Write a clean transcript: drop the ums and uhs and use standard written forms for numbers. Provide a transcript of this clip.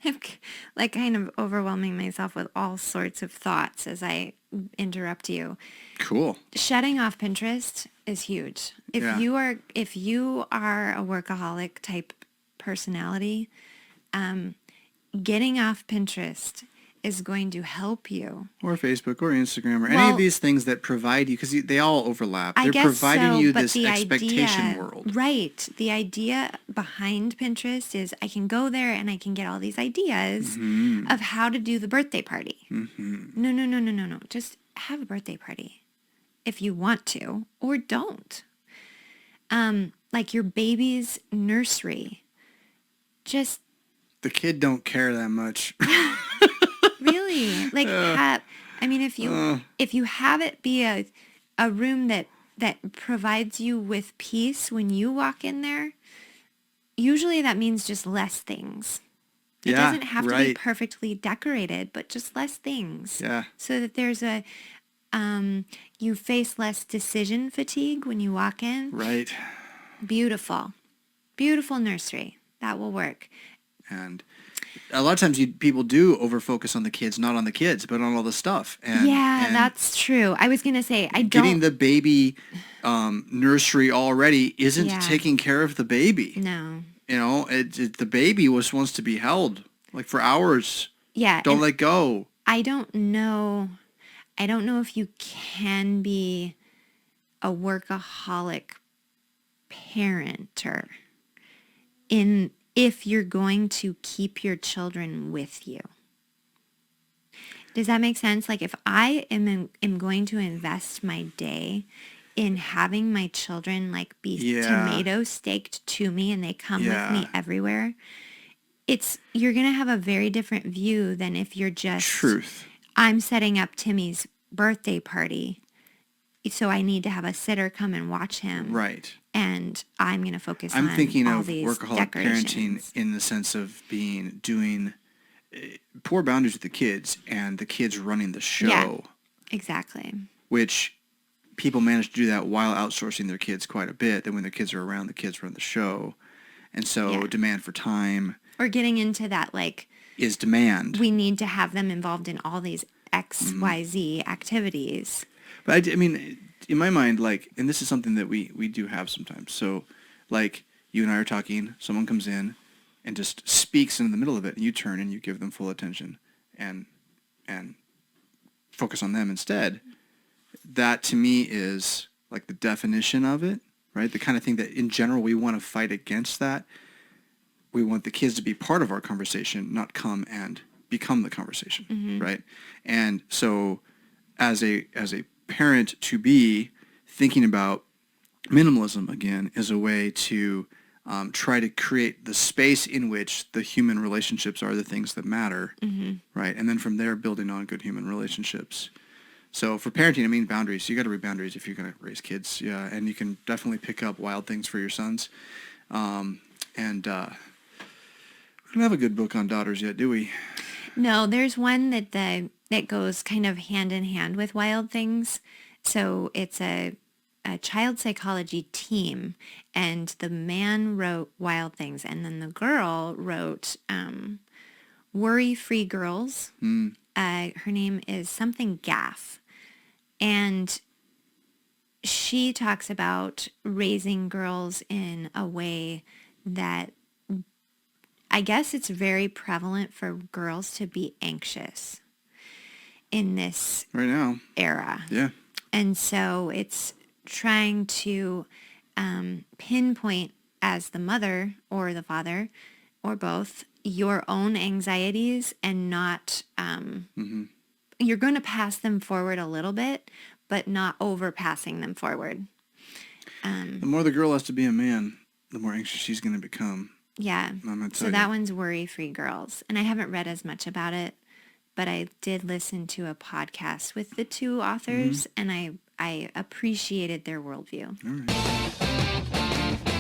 I'm like kind of overwhelming myself with all sorts of thoughts as I interrupt you. Cool. Shutting off Pinterest is huge. If Yeah. you are a workaholic type personality, getting off Pinterest is going to help you. Or Facebook or Instagram or any Well, of these things that provide you, because they all overlap. I They're guess providing so, you but this the expectation idea, world. right? The idea behind Pinterest is I can go there and I can get all these ideas of how to do the birthday party. No. Just have a birthday party if you want to, or don't. Like your baby's nursery. Just The kid don't care that much. really like if you have it be a room that provides you with peace when you walk in there, usually that means just less things. It Yeah, doesn't have to be right. perfectly decorated, but just less things. Yeah. So that there's you face less decision fatigue when you walk in. Right. Beautiful. Beautiful nursery. That will work. And a lot of times people do over-focus on the kids, not on the kids, but on all the stuff. And That's true. I was going to say, getting the baby nursery already isn't Yeah. taking care of the baby. No. You know, the baby wants to be held like for hours. Yeah. Don't let go. I don't know if you can be a workaholic parenter if you're going to keep your children with you. Does that make sense? Like if I am going to invest my day in having my children like be tomato staked to me and they come with me everywhere, you're going to have a very different view than if you're just Truth. I'm setting up Timmy's birthday party, so I need to have a sitter come and watch him. Right. And I'm going to focus I'm on thinking all of these workaholic parenting decorations. in the sense of doing poor boundaries with the kids and the kids running the show. Yeah, exactly. Which people manage to do that while outsourcing their kids quite a bit. Then when their kids are around, the kids run the show. And so demand for time. Or getting into that like is demand. We need to have them involved in all these XYZ activities. But I mean, in my mind, like, and this is something that we do have sometimes. So, like, you and I are talking, someone comes in and just speaks in the middle of it, and you turn and you give them full attention and focus on them instead. That, to me, is, like, the definition of it, right? The kind of thing that, in general, we want to fight against that. We want the kids to be part of our conversation, not come and become the conversation, right? And so as a parent to be, thinking about minimalism again is a way to try to create the space in which the human relationships are the things that matter, right? And then from there, building on good human relationships. So for parenting, I mean boundaries. You got to read boundaries if you're going to raise kids, yeah. And you can definitely pick up Wild Things for your sons. We don't have a good book on daughters yet, do we? No, there's one that goes kind of hand in hand with Wild Things. So it's a child psychology team, and the man wrote Wild Things, and then the girl wrote Worry-Free Girls. Her name is something Gaff, and she talks about raising girls in a way that I guess it's very prevalent for girls to be anxious in this right now era. Yeah. And so it's trying to pinpoint as the mother or the father or both your own anxieties and not, you're going to pass them forward a little bit, but not overpassing them forward. The more the girl has to be a man, the more anxious she's going to become. Yeah. So that one's Worry-Free Girls. And I haven't read as much about it, but I did listen to a podcast with the two authors, and I appreciated their worldview. All right.